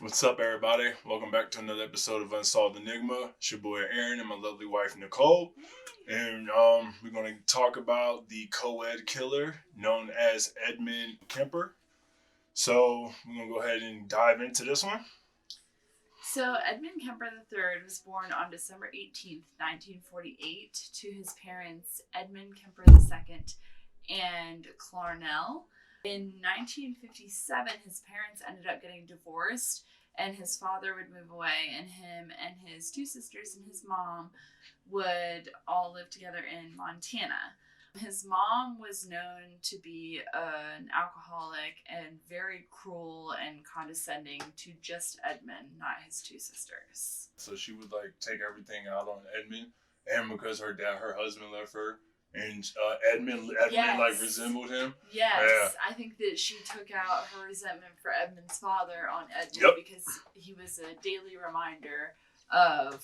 What's up, everybody? Welcome back to another episode of Unsolved Enigma. It's your boy Aaron and my lovely wife Nicole, and we're going to talk about the co-ed killer known as Edmund Kemper. So we're going to go ahead and dive into this one. So Edmund Kemper III was born on December 18th, 1948, to his parents Edmund Kemper II and Clarnell. In 1957, his parents ended up getting divorced, and his father would move away, and him and his two sisters and his mom would all live together in Montana. His mom was known to be an alcoholic and very cruel and condescending to just Edmund, not his two sisters. So she would take everything out on Edmund, and because her husband left her, and Edmund resembled him. Yes, yeah. I think that she took out her resentment for Edmund's father on Edmund because he was a daily reminder of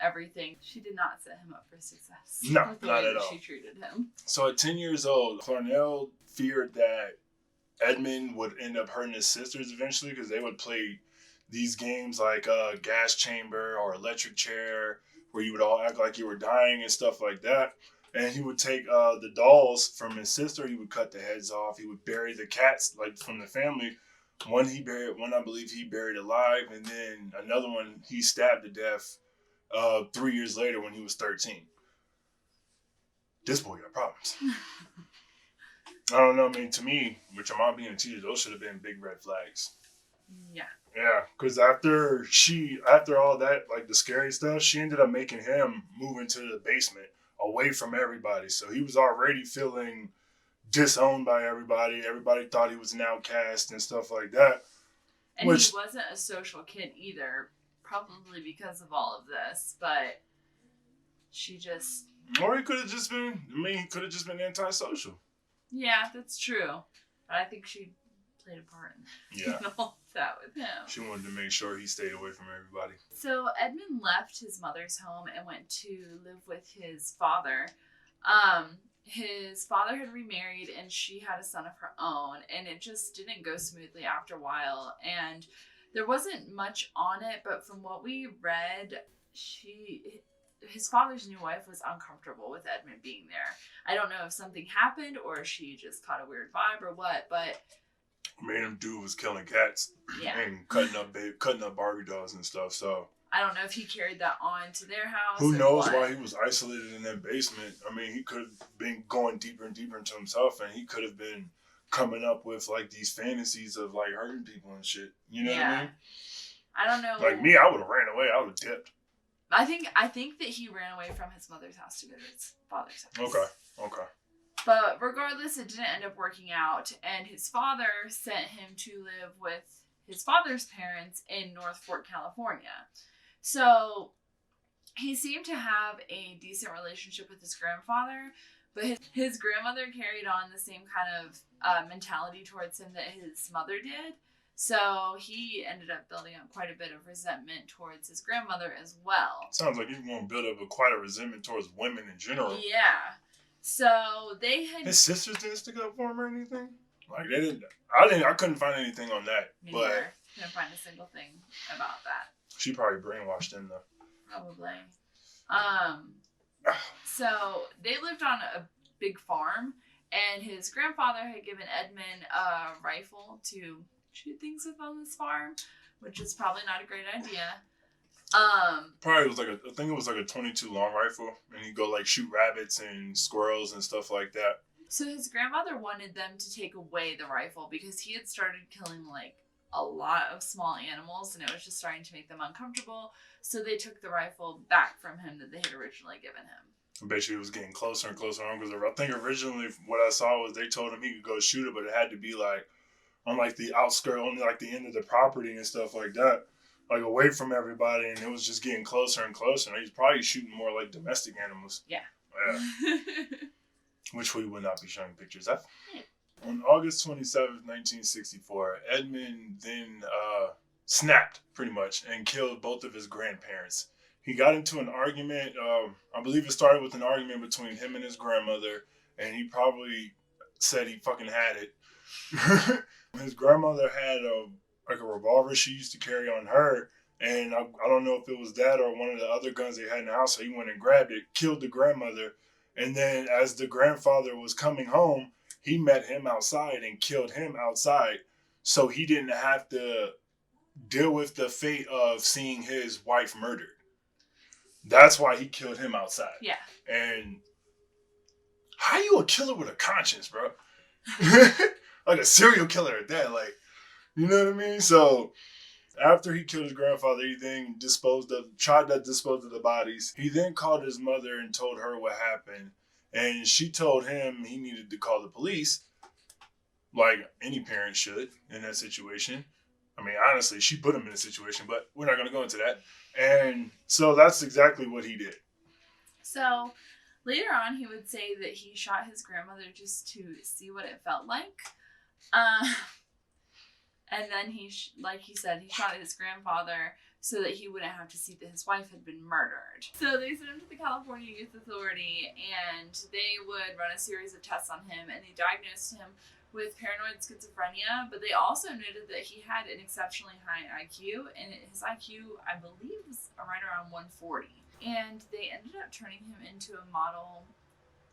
everything. She did not set him up for success. No, not at all. She treated him. So at 10 years old, Clarnell feared that Edmund would end up hurting his sisters eventually because they would play these games like gas chamber or electric chair where you would all act like you were dying and stuff like that. And he would take the dolls from his sister. He would cut the heads off. He would bury the cats from the family. One I believe he buried alive, and then another one he stabbed to death 3 years later when he was 13. This boy got problems. I don't know. I mean, to me, with your mom being a teacher, those should have been big red flags. Yeah. Yeah, because after all that, the scary stuff, she ended up making him move into the basement away from everybody. So he was already feeling disowned by everybody. Everybody thought he was an outcast and stuff like that. And he wasn't a social kid either, probably because of all of this, but she just... Or he could have just been, antisocial. Yeah, that's true. But I think she played a part in all that with him. She wanted to make sure he stayed away from everybody. So Edmund left his mother's home and went to live with his father. His father had remarried and she had a son of her own, and it just didn't go smoothly after a while. And there wasn't much on it, but from what we read, his father's new wife was uncomfortable with Edmund being there. I don't know if something happened or she just caught a weird vibe or what, but man, dude was killing cats and cutting up Barbie dolls and stuff. So I don't know if he carried that on to their house. Who knows why he was isolated in that basement? I mean, he could have been going deeper and deeper into himself, and he could have been coming up with these fantasies of hurting people and shit. You know what I mean? I don't know. Like me, I would have ran away. I would have dipped. I think that he ran away from his mother's house to go to his father's house. Okay. But regardless, it didn't end up working out, and his father sent him to live with his father's parents in North Fork, California. So he seemed to have a decent relationship with his grandfather, but his grandmother carried on the same kind of mentality towards him that his mother did. So he ended up building up quite a bit of resentment towards his grandmother as well. Sounds like he's going to build up quite a resentment towards women in general. Yeah. So they had... His sisters didn't stick up for him or anything? They didn't... I couldn't find anything on that. Neither. Couldn't find a single thing about that. She probably brainwashed him, though. Probably. So they lived on a big farm, and his grandfather had given Edmund a rifle to shoot things with on this farm, which is probably not a great idea. Probably was I think it was a 22 long rifle, and he'd go shoot rabbits and squirrels and stuff like that. So his grandmother wanted them to take away the rifle because he had started killing a lot of small animals, and it was just starting to make them uncomfortable. So they took the rifle back from him that they had originally given him. I bet you it was getting closer and closer on, because I think originally what I saw was they told him he could go shoot it, but it had to be on the outskirt, on the end of the property and stuff like that, away from everybody, and it was just getting closer and closer. And he's probably shooting more domestic animals. Yeah. Which we would not be showing pictures of. On August 27th, 1964, Edmund then snapped, pretty much, and killed both of his grandparents. He got into an argument, I believe it started with an argument between him and his grandmother, and he probably said he fucking had it. His grandmother had like a revolver she used to carry on her. And I don't know if it was that or one of the other guns they had in the house. So he went and grabbed it, killed the grandmother. And then as the grandfather was coming home, he met him outside and killed him outside. So he didn't have to deal with the fate of seeing his wife murdered. That's why he killed him outside. Yeah. And how you a killer with a conscience, bro? Like a serial killer at that. Like, you know what I mean? So after he killed his grandfather, he then tried to dispose of the bodies. He then called his mother and told her what happened. And she told him he needed to call the police, like any parent should in that situation. I mean, honestly, she put him in a situation, but we're not going to go into that. And so that's exactly what he did. So later on, he would say that he shot his grandmother just to see what it felt like. And then like he said, he shot his grandfather so that he wouldn't have to see that his wife had been murdered. So they sent him to the California Youth Authority, and they would run a series of tests on him, and they diagnosed him with paranoid schizophrenia, but they also noted that he had an exceptionally high IQ, and his IQ, I believe, was right around 140. And they ended up turning him into a model,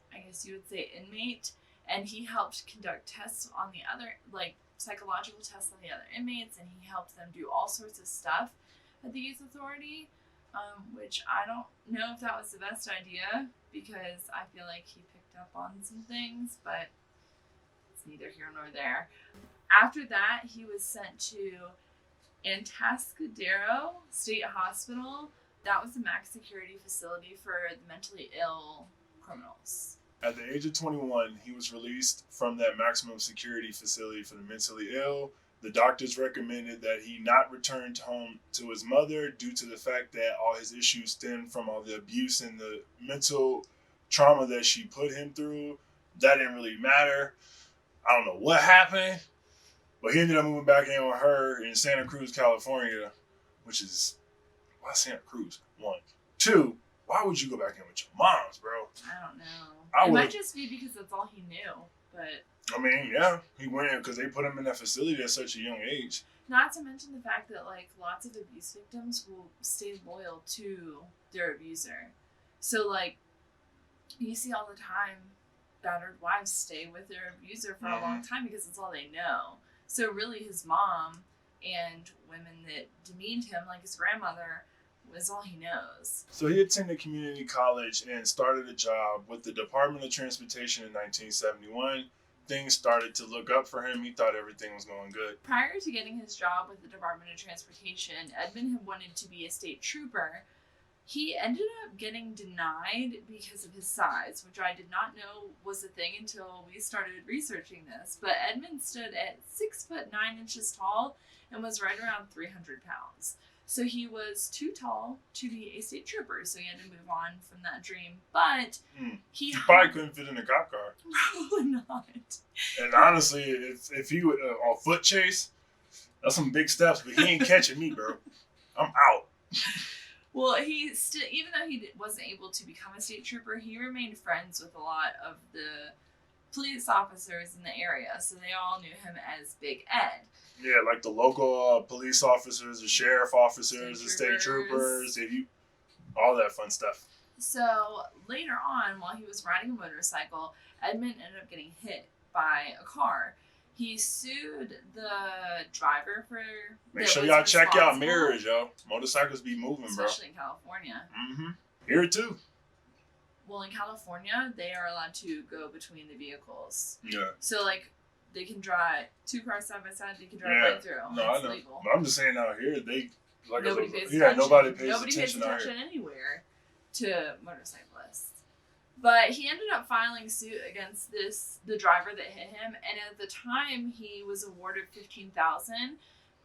I guess you would say, inmate, and he helped conduct tests on the other, like, psychological tests on the other inmates, and he helped them do all sorts of stuff at the youth authority, which I don't know if that was the best idea, because I feel like he picked up on some things, but it's neither here nor there. After that, he was sent to Atascadero State Hospital. That was a max security facility for the mentally ill criminals. At the age of 21, he was released from that maximum security facility for the mentally ill. The doctors recommended that he not return home to his mother due to the fact that all his issues stemmed from all the abuse and the mental trauma that she put him through. That didn't really matter. I don't know what happened, but he ended up moving back in with her in Santa Cruz, California, which is, why Santa Cruz? 1. 2, why would you go back in with your moms, bro? I don't know. It might just be because that's all he knew, but... I mean, yeah, he went in because they put him in that facility at such a young age. Not to mention the fact that, like, lots of abuse victims will stay loyal to their abuser. So, like, you see all the time battered wives stay with their abuser for a long time because it's all they know. So really his mom and women that demeaned him, like his grandmother, was all he knows. So he attended community college and started a job with the Department of Transportation in 1971. Things started to look up for him. He thought everything was going good. Prior to getting his job with the Department of Transportation, Edmund had wanted to be a state trooper. He ended up getting denied because of his size, which I did not know was a thing until we started researching this. But Edmund stood at 6'9" tall and was right around 300 pounds. So he was too tall to be a state trooper, so he had to move on from that dream. But he probably couldn't fit in a cop car. Probably not. And honestly, if he would on foot chase, that's some big steps. But he ain't catching me, bro. I'm out. Well, he still, even though he wasn't able to become a state trooper, he remained friends with a lot of the police officers in the area, so they all knew him as Big Ed. Yeah, like the local police officers, the sheriff officers, the state troopers, all that fun stuff. So later on, while he was riding a motorcycle, Edmund ended up getting hit by a car. He sued the driver for... Make sure y'all check y'all mirrors, yo. Motorcycles be moving, bro. Especially in California. Mm-hmm. Here too. Well, in California, they are allowed to go between the vehicles. Yeah. So, like, they can drive 2 cars side by side. They can drive right through. No, I know. Legal. But I'm just saying out here, they... Like nobody pays attention. Yeah, nobody pays attention anywhere to motorcyclists. But he ended up filing suit against the driver that hit him, and at the time he was awarded $15,000.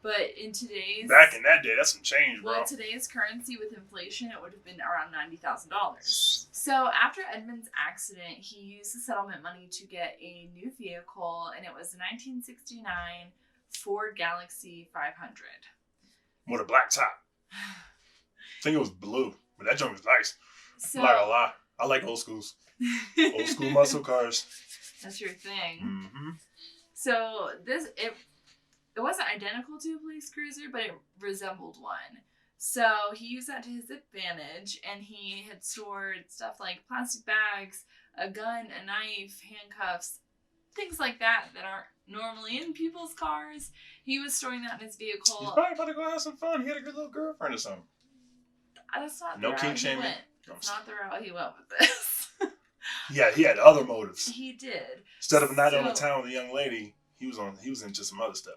But in today's back in that day, that's some change, bro. Well, today's currency with inflation, it would have been around $90,000. So after Edmund's accident, he used the settlement money to get a new vehicle, and it was a 1969 Ford Galaxie 500 with a black top. I think it was blue, but that joint was nice. So, I'm not gonna lie. I like old schools. Old school muscle cars. That's your thing. Mm-hmm. So it wasn't identical to a police cruiser, but it resembled one. So he used that to his advantage, and he had stored stuff like plastic bags, a gun, a knife, handcuffs, things like that aren't normally in people's cars. He was storing that in his vehicle. He's probably about to go have some fun. He had a good little girlfriend or something. That's not no the king route shaming. he went. That's not the route he went with this. Yeah, he had other motives. He did. Instead of a night on the town with a young lady, he was into some other stuff.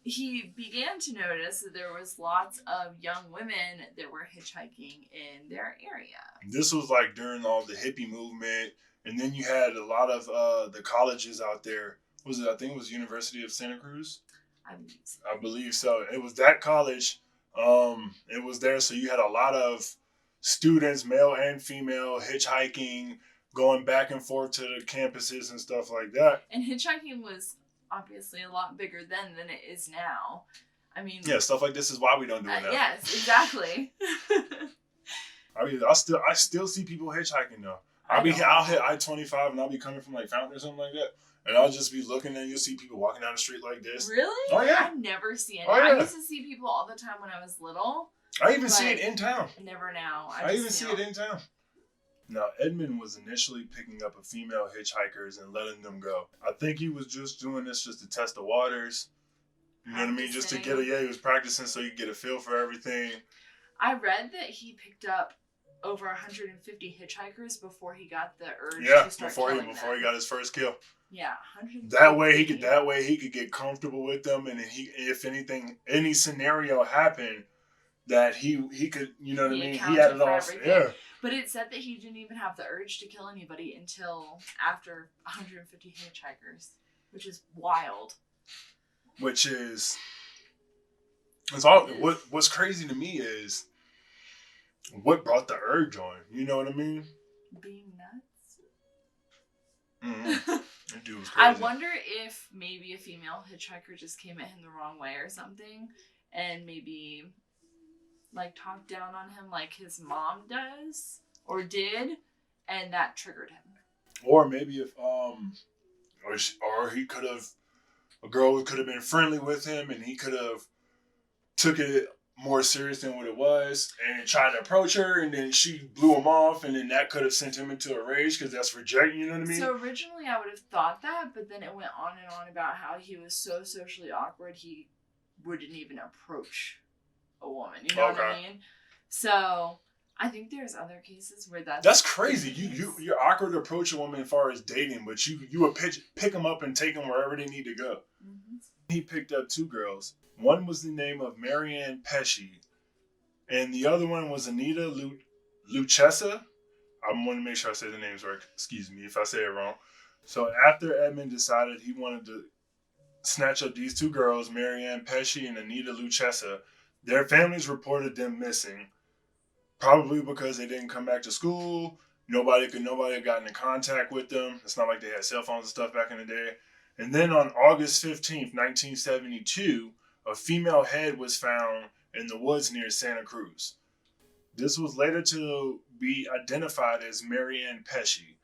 He began to notice that there was lots of young women that were hitchhiking in their area. This was like during all the hippie movement, and then you had a lot of the colleges out there. I think it was University of Santa Cruz? I believe so. It was that college. It was there, so you had a lot of students, male and female, hitchhiking, going back and forth to the campuses and stuff like that. And hitchhiking was obviously a lot bigger then than it is now. I mean, yeah, stuff like this is why we don't do it now. Yes, exactly. I mean, I still see people hitchhiking though. I'll hit I-25 and I'll be coming from like Fountain or something like that, and I'll just be looking and you'll see people walking down the street like this. Really? Oh yeah. I never see it. Oh, yeah. I used to see people all the time when I was little. I even see it in town. Never now. I even see it in town. Now, Edmund was initially picking up a female hitchhikers and letting them go. I think he was just doing this just to test the waters. You know what I mean? Just to get he was practicing so you get a feel for everything. I read that he picked up over 150 hitchhikers before he got the urge to start killing them. Before he got his first kill. Yeah, 150. That way he could get comfortable with them, and if any scenario happened, that he could, you know what I mean? He had it all. Yeah. But it said that he didn't even have the urge to kill anybody until after 150 hitchhikers, which is wild. What's crazy to me is what brought the urge on. You know what I mean? Being nuts. Mm-hmm. That dude was crazy. I wonder if maybe a female hitchhiker just came at him the wrong way or something, and maybe like talked down on him like his mom does or did, and that triggered him. Or maybe if or he could have, a girl could have been friendly with him and he could have took it more serious than what it was and tried to approach her, and then she blew him off, and then that could have sent him into a rage because that's rejection, you know what I mean? So originally I would have thought that, but then it went on and on about how he was so socially awkward he wouldn't even approach a woman, you know what I mean? So I think there's other cases where that's crazy. You're awkward to approach a woman as far as dating, but you would pick them up and take them wherever they need to go. Mm-hmm. He picked up two girls. One was the name of Marianne Pesci, and the other one was Anita Lucchesa. I want to make sure I say the names right. Excuse me if I say it wrong. So after Edmund decided he wanted to snatch up these two girls, Marianne Pesci and Anita Lucchesa, their families reported them missing, probably because they didn't come back to school. Nobody had gotten in contact with them. It's not like they had cell phones and stuff back in the day. And then on August 15th, 1972, a female head was found in the woods near Santa Cruz. This was later to be identified as Marianne Pesci.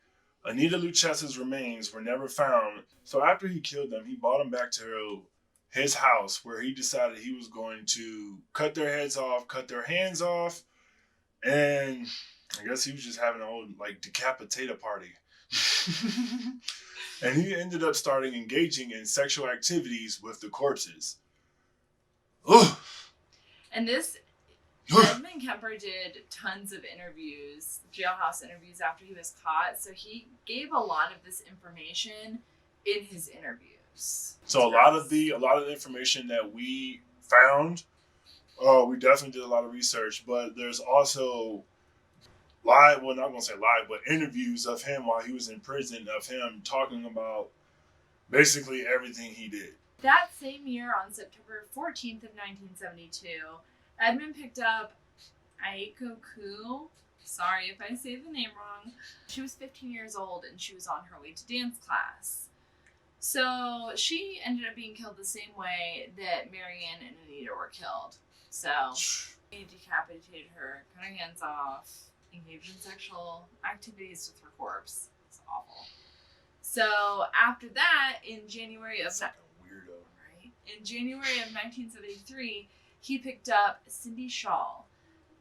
Anita Lucchesa's remains were never found, so after he killed them, he brought them back to his house, where he decided he was going to cut their heads off, cut their hands off, and I guess he was just having a whole decapitator party. And he ended up starting engaging in sexual activities with the corpses. Ugh. And Edmund Kemper did tons of interviews, jailhouse interviews after he was caught, so he gave a lot of this information in his interviews. So a lot of the information that we found, we definitely did a lot of research, but there's also not going to say live, but interviews of him while he was in prison, of him talking about basically everything he did. That same year, on September 14th of 1972, Edmund picked up Aiko Ku. Sorry if I say the name wrong. She was 15 years old and she was on her way to dance class. So she ended up being killed the same way that Marianne and Anita were killed. So he decapitated her, cut her hands off, engaged in sexual activities with her corpse. It's awful. So after that, in January of... That's like a weirdo. Right? in January of 1973, he picked up Cindy Shaw.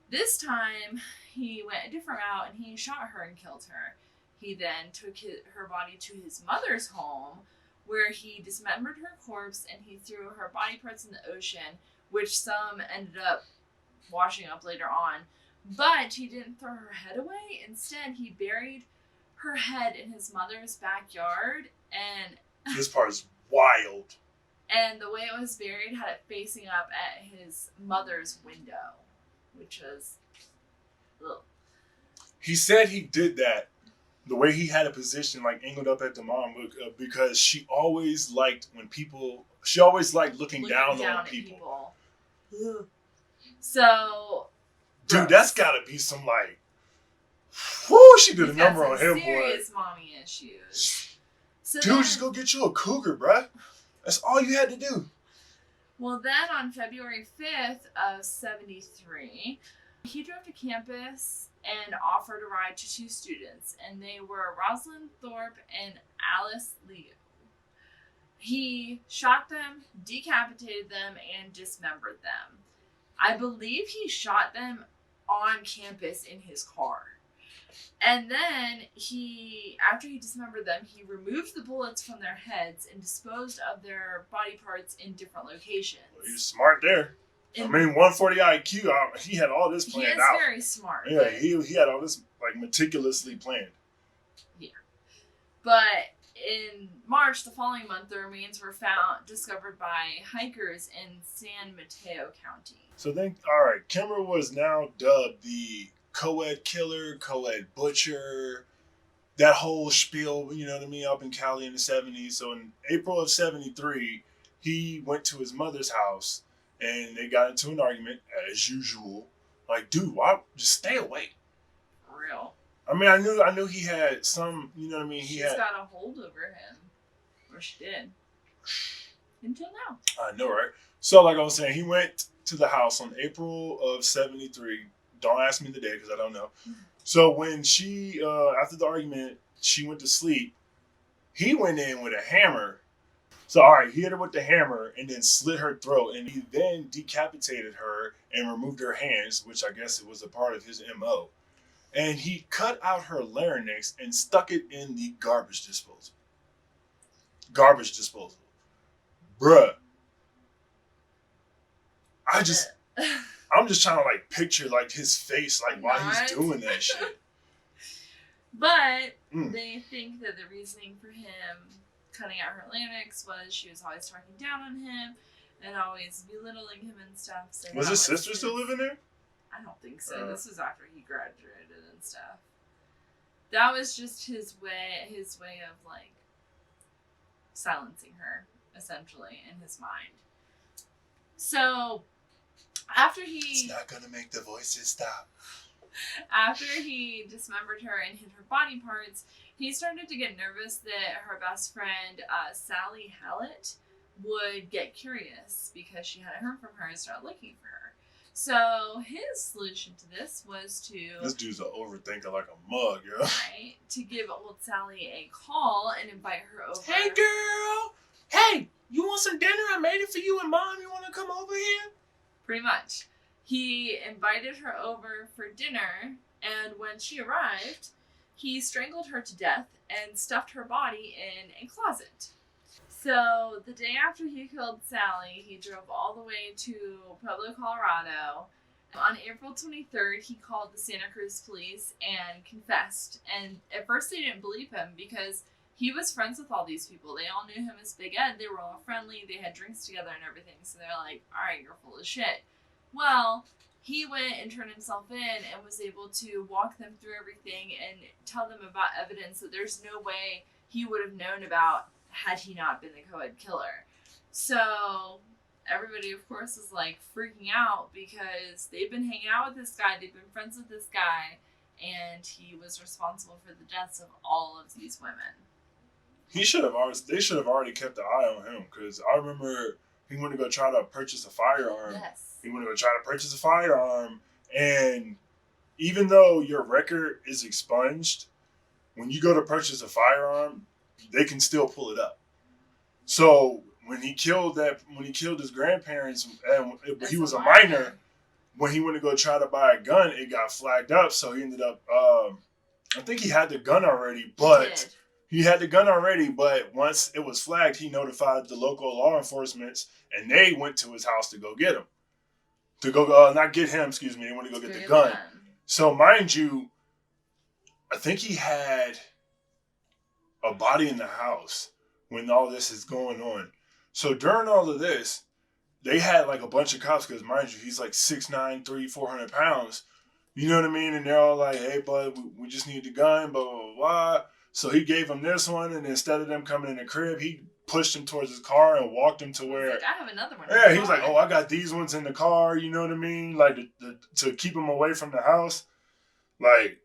This time, he went a different route and he shot her and killed her. He then took her body to his mother's home, where he dismembered her corpse and he threw her body parts in the ocean, which some ended up washing up later on. But he didn't throw her head away. Instead, he buried her head in his mother's backyard, and this part is wild. And the way it was buried had it facing up at his mother's window, which was, ugh. He said he did that the way he had a position, like angled up at the mom, because she always liked looking down on people. So, dude, that's gotta be some like, whoo, she did a number on him, boy. Serious mommy issues. So dude, just go get you a cougar, bruh. That's all you had to do. Well, then on February 5th of 73, he drove to campus and offered a ride to two students, and they were Rosalind Thorpe and Alice Leo. He shot them, decapitated them, and dismembered them. I believe he shot them on campus in his car. And then after he dismembered them, he removed the bullets from their heads and disposed of their body parts in different locations. Well, he was smart there. 140 IQ, he had all this planned out. He is very smart. Yeah, he had all this like meticulously planned. Yeah. But in March, the following month, the remains were discovered by hikers in San Mateo County. So then, all right, Kemper was now dubbed the co-ed killer, co-ed butcher, that whole spiel, you know what I mean, up in Cali in the 70s. So in April of 73, he went to his mother's house and they got into an argument as usual. Like, dude, why just stay away? For real. I mean, I knew he had some, you know what I mean? She's got a hold over him. Or she did. Until now. I know, right? So like I was saying, he went to the house on April of 73. Don't ask me the day because I don't know. So when she, after the argument, she went to sleep, he went in with a hammer. So, all right, he hit her with the hammer and then slit her throat. And he then decapitated her and removed her hands, which I guess it was a part of his MO. And he cut out her larynx and stuck it in the garbage disposal. Garbage disposal. Bruh. I'm just trying to like picture like his face like while he's doing that shit. But they think that the reasoning for him cutting out her larynx was she was always talking down on him and always belittling him and stuff. So was his sister still living there? I don't think so. This was after he graduated and stuff. That was just his way of like silencing her, essentially, in his mind. So after it's not gonna make the voices stop. After he dismembered her and hid her body parts, he started to get nervous that her best friend, Sally Hallett, would get curious because she hadn't heard from her and start looking for her. So his solution to this was to... This dude's an overthinker like a mug, yo. Right? To give old Sally a call and invite her over. Hey, girl! Hey, you want some dinner? I made it for you and Mom. You want to come over here? Pretty much. He invited her over for dinner, and when she arrived, he strangled her to death and stuffed her body in a closet. So the day after he killed Sally, he drove all the way to Pueblo, Colorado. On April 23rd, he called the Santa Cruz police and confessed. And at first they didn't believe him because he was friends with all these people. They all knew him as Big Ed. They were all friendly. They had drinks together and everything. So they're like, all right, you're full of shit. Well, he went and turned himself in and was able to walk them through everything and tell them about evidence that there's no way he would have known about had he not been the co-ed killer. So everybody, of course, is like freaking out because they've been hanging out with this guy, they've been friends with this guy, and he was responsible for the deaths of all of these women. They should have already kept an eye on him because I remember he went to go try to purchase a firearm. Yes. He went to go try to purchase a firearm, and even though your record is expunged, when you go to purchase a firearm, they can still pull it up. So when he killed his grandparents, and he was a minor. When he went to go try to buy a gun, it got flagged up. So he ended up. I think he had the gun already, but once it was flagged, he notified the local law enforcement, and they went to his house to go get him. To go, not get him. Excuse me. They went to go get the gun. So mind you, I think he had a body in the house when all this is going on. So during all of this, they had like a bunch of cops because, mind you, he's like 6'9", 400 pounds. You know what I mean? And they're all like, hey, bud, we just need the gun, blah, blah, blah. So he gave him this one, and instead of them coming in the crib, he pushed him towards his car and walked him to where... Like, I have another one. Yeah, he was like, oh, I got these ones in the car, you know what I mean? Like, to keep him away from the house. Like,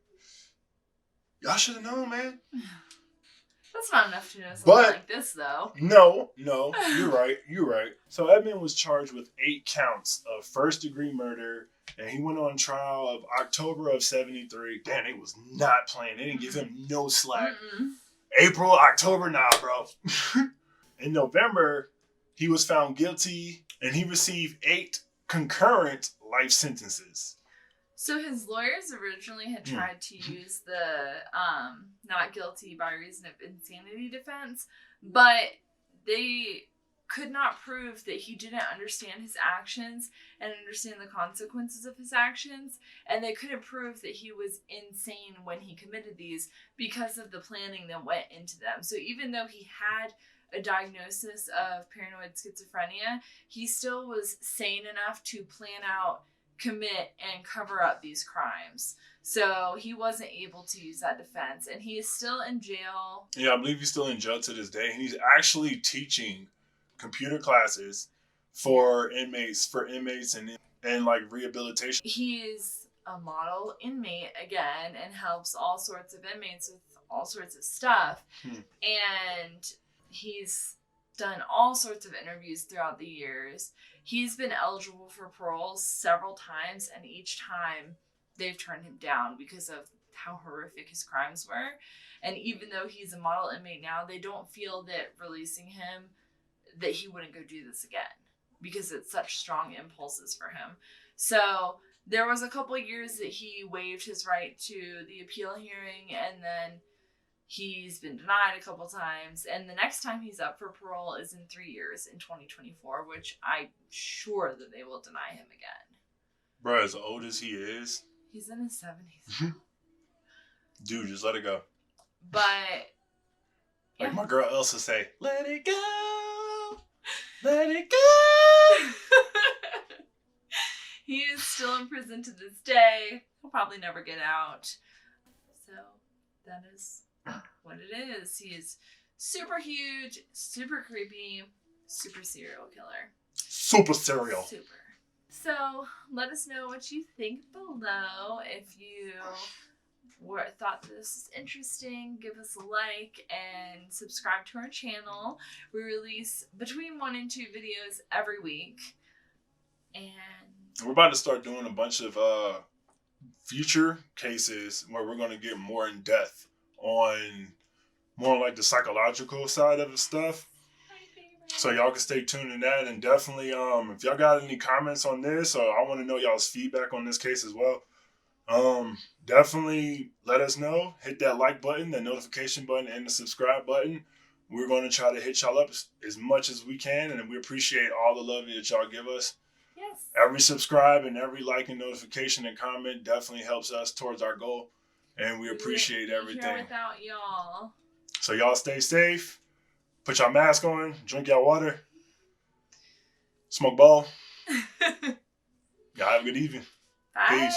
y'all should have known, man. That's not enough to know something like this, though. No, you're right. So Edmund was charged with 8 counts of first-degree murder, and he went on trial of October of 73. Damn, they was not playing. They didn't give him no slack. April, October, nah, bro. In November, he was found guilty, and he received 8 concurrent life sentences. So his lawyers originally had tried to use the not guilty by reason of insanity defense, but they could not prove that he didn't understand his actions and understand the consequences of his actions, and they couldn't prove that he was insane when he committed these because of the planning that went into them. So even though he had a diagnosis of paranoid schizophrenia, he still was sane enough to plan out, commit, and cover up these crimes. So he wasn't able to use that defense, and he is still in jail. Yeah, I believe he's still in jail to this day, and he's actually teaching computer classes for inmates and like rehabilitation. He's a model inmate again and helps all sorts of inmates with all sorts of stuff. And he's done all sorts of interviews throughout the years. He's been eligible for parole several times, and each time they've turned him down because of how horrific his crimes were. And even though he's a model inmate now, they don't feel that releasing him, that he wouldn't go do this again because it's such strong impulses for him. So there was a couple of years that he waived his right to the appeal hearing, and then he's been denied a couple times, and the next time he's up for parole is in 3 years, in 2024, which I'm sure that they will deny him again. Bro, as old as he is, he's in his 70s. Dude, just let it go. But like my girl Elsa say, let it go, let it go. He is still in prison to this day. He'll probably never get out. So that is what it is. He is super huge, super creepy, super serial killer. Super serial. Super. So let us know what you think below. If you thought this was interesting, give us a like and subscribe to our channel. We release between 1 and 2 videos every week. And we're about to start doing a bunch of future cases where we're going to get more in depth on more like the psychological side of the stuff. So y'all can stay tuned to that, and definitely if y'all got any comments on this, or I want to know y'all's feedback on this case as well, definitely let us know. Hit that like button, that notification button, and the subscribe button. We're going to try to hit y'all up as much as we can, and we appreciate all the love that y'all give us. Yes. Every subscribe and every like and notification and comment definitely helps us towards our goal, and we appreciate everything. Here without y'all. So y'all stay safe. Put y'all mask on. Drink y'all water. Smoke ball. Y'all have a good evening. Bye. Peace.